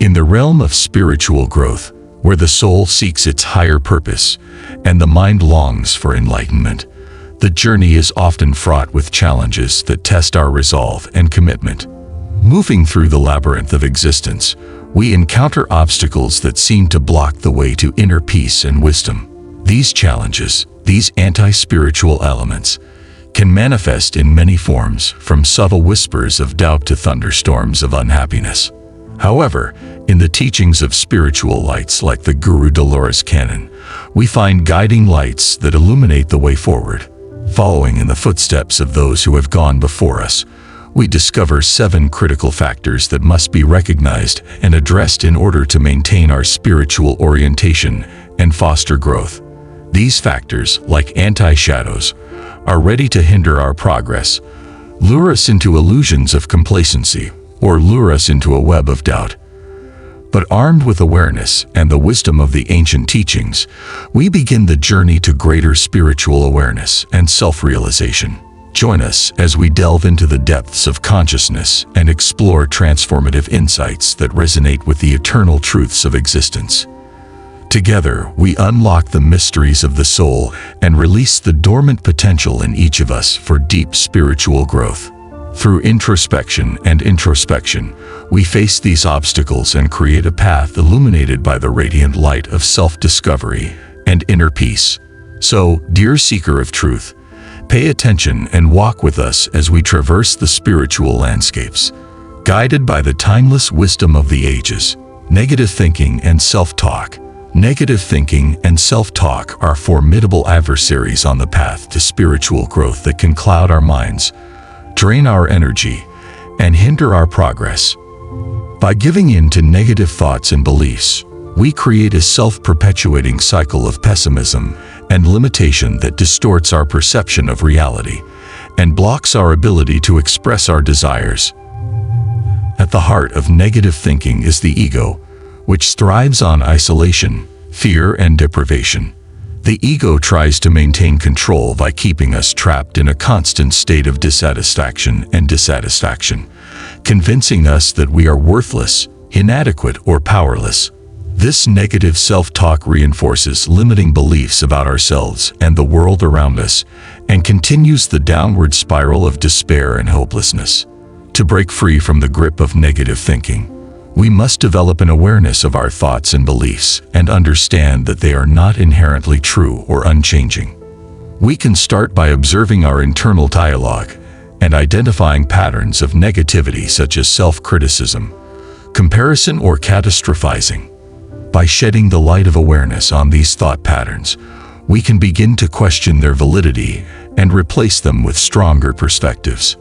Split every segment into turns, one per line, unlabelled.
In the realm of spiritual growth, where the soul seeks its higher purpose and the mind longs for enlightenment, the journey is often fraught with challenges that test our resolve and commitment. Moving through the labyrinth of existence, we encounter obstacles that seem to block the way to inner peace and wisdom. These challenges, these anti-spiritual elements, can manifest in many forms, from subtle whispers of doubt to thunderstorms of unhappiness. However, in the teachings of spiritual lights like the Guru Dolores Cannon, we find guiding lights that illuminate the way forward. Following in the footsteps of those who have gone before us, we discover 7 critical factors that must be recognized and addressed in order to maintain our spiritual orientation and foster growth. These factors, like anti-shadows, are ready to hinder our progress, lure us into illusions of complacency, or lure us into a web of doubt. But armed with awareness and the wisdom of the ancient teachings, we begin the journey to greater spiritual awareness and self-realization. Join us as we delve into the depths of consciousness and explore transformative insights that resonate with the eternal truths of existence. Together, we unlock the mysteries of the soul and release the dormant potential in each of us for deep spiritual growth. Through introspection and introspection, we face these obstacles and create a path illuminated by the radiant light of self-discovery and inner peace. So, dear seeker of truth, pay attention and walk with us as we traverse the spiritual landscapes, guided by the timeless wisdom of the ages. Negative thinking and self-talk. Negative thinking and self-talk are formidable adversaries on the path to spiritual growth that can cloud our minds, drain our energy, and hinder our progress. By giving in to negative thoughts and beliefs, we create a self-perpetuating cycle of pessimism and limitation that distorts our perception of reality and blocks our ability to express our desires. At the heart of negative thinking is the ego, which thrives on isolation, fear, and deprivation. The ego tries to maintain control by keeping us trapped in a constant state of dissatisfaction and dissatisfaction, convincing us that we are worthless, inadequate, or powerless. This negative self-talk reinforces limiting beliefs about ourselves and the world around us, and continues the downward spiral of despair and hopelessness. To break free from the grip of negative thinking, we must develop an awareness of our thoughts and beliefs and understand that they are not inherently true or unchanging. We can start by observing our internal dialogue and identifying patterns of negativity such as self-criticism, comparison, or catastrophizing. By shedding the light of awareness on these thought patterns, we can begin to question their validity and replace them with stronger perspectives.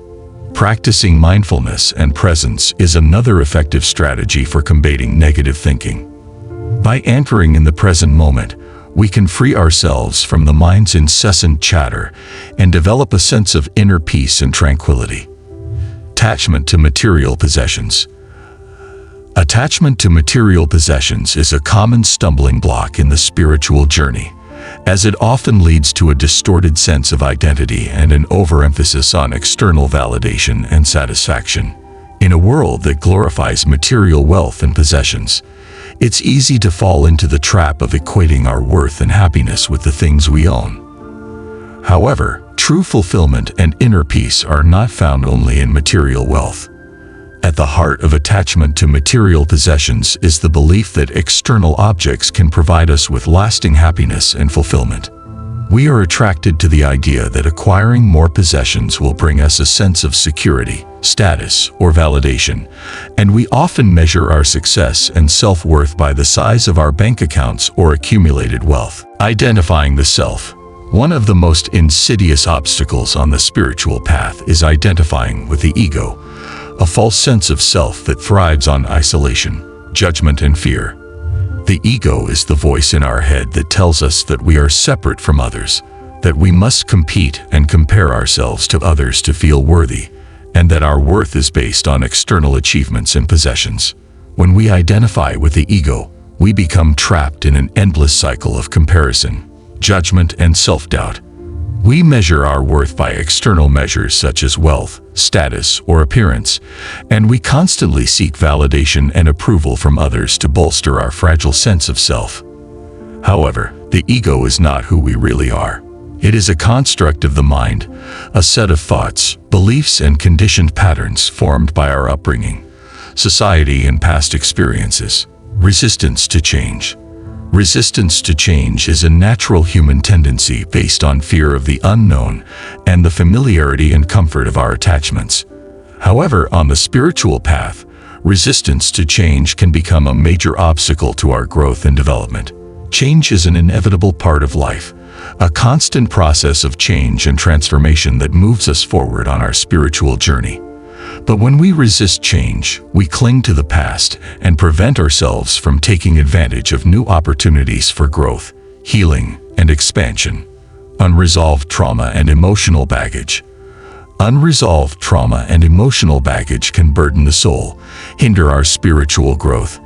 Practicing mindfulness and presence is another effective strategy for combating negative thinking. By anchoring in the present moment, we can free ourselves from the mind's incessant chatter and develop a sense of inner peace and tranquility. Attachment to material possessions. Attachment to material possessions is a common stumbling block in the spiritual journey, as it often leads to a distorted sense of identity and an overemphasis on external validation and satisfaction. In a world that glorifies material wealth and possessions, it's easy to fall into the trap of equating our worth and happiness with the things we own. However, true fulfillment and inner peace are not found only in material wealth. At the heart of attachment to material possessions is the belief that external objects can provide us with lasting happiness and fulfillment. We are attracted to the idea that acquiring more possessions will bring us a sense of security, status, or validation, and we often measure our success and self-worth by the size of our bank accounts or accumulated wealth. Identifying the self. One of the most insidious obstacles on the spiritual path is identifying with the ego, a false sense of self that thrives on isolation, judgment, and fear. The ego is the voice in our head that tells us that we are separate from others, that we must compete and compare ourselves to others to feel worthy, and that our worth is based on external achievements and possessions. When we identify with the ego, we become trapped in an endless cycle of comparison, judgment, and self-doubt. We measure our worth by external measures such as wealth, status, or appearance, and we constantly seek validation and approval from others to bolster our fragile sense of self. However, the ego is not who we really are. It is a construct of the mind, a set of thoughts, beliefs, and conditioned patterns formed by our upbringing, society, and past experiences. Resistance to change. Resistance to change is a natural human tendency based on fear of the unknown and the familiarity and comfort of our attachments. However, on the spiritual path, resistance to change can become a major obstacle to our growth and development. Change is an inevitable part of life, a constant process of change and transformation that moves us forward on our spiritual journey. But when we resist change, we cling to the past and prevent ourselves from taking advantage of new opportunities for growth, healing, and expansion. Unresolved trauma and emotional baggage. Unresolved trauma and emotional baggage can burden the soul, hinder our spiritual growth,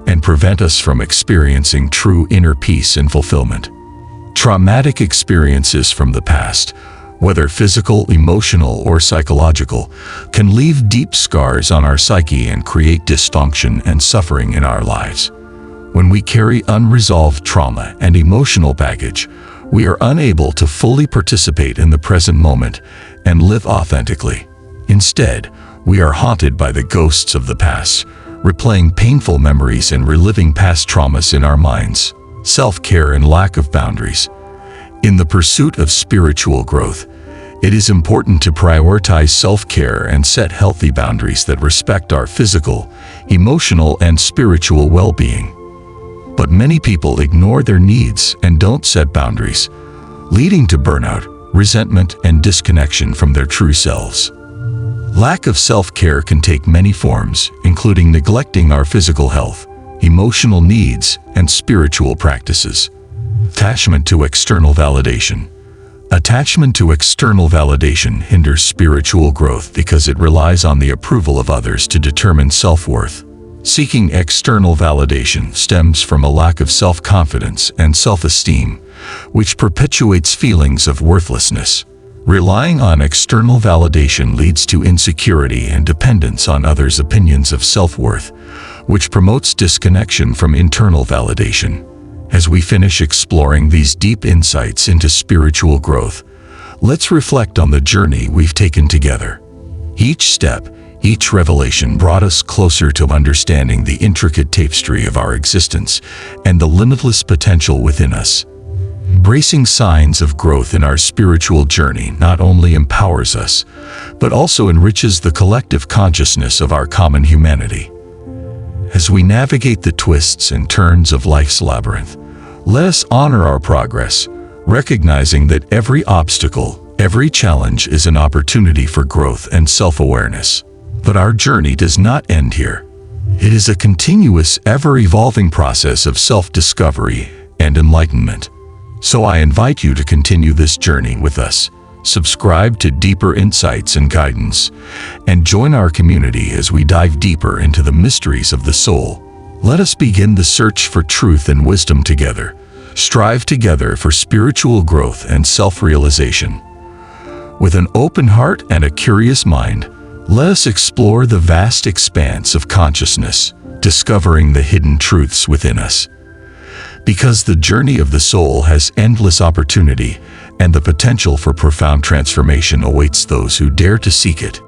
and prevent us from experiencing true inner peace and fulfillment. Traumatic experiences from the past, whether physical, emotional, or psychological, can leave deep scars on our psyche and create dysfunction and suffering in our lives. When we carry unresolved trauma and emotional baggage, we are unable to fully participate in the present moment and live authentically. Instead, we are haunted by the ghosts of the past, replaying painful memories and reliving past traumas in our minds. Self-care and lack of boundaries. In the pursuit of spiritual growth, it is important to prioritize self-care and set healthy boundaries that respect our physical, emotional, and spiritual well-being. But many people ignore their needs and don't set boundaries, leading to burnout, resentment, and disconnection from their true selves. Lack of self-care can take many forms, including neglecting our physical health, emotional needs, and spiritual practices. Attachment to external validation. Attachment to external validation hinders spiritual growth because it relies on the approval of others to determine self-worth. Seeking external validation stems from a lack of self-confidence and self-esteem, which perpetuates feelings of worthlessness. Relying on external validation leads to insecurity and dependence on others' opinions of self-worth, which promotes disconnection from internal validation. As we finish exploring these deep insights into spiritual growth, let's reflect on the journey we've taken together. Each step, each revelation brought us closer to understanding the intricate tapestry of our existence and the limitless potential within us. Embracing signs of growth in our spiritual journey not only empowers us, but also enriches the collective consciousness of our common humanity. As we navigate the twists and turns of life's labyrinth, let us honor our progress, recognizing that every obstacle, every challenge is an opportunity for growth and self-awareness. But our journey does not end here. It is a continuous, ever-evolving process of self-discovery and enlightenment. So I invite you to continue this journey with us. Subscribe to Deeper Insights and Guidance, and join our community as we dive deeper into the mysteries of the soul. Let us begin the search for truth and wisdom together. Strive together for spiritual growth and self-realization. With an open heart and a curious mind, let us explore the vast expanse of consciousness, discovering the hidden truths within us. Because the journey of the soul has endless opportunity, and the potential for profound transformation awaits those who dare to seek it.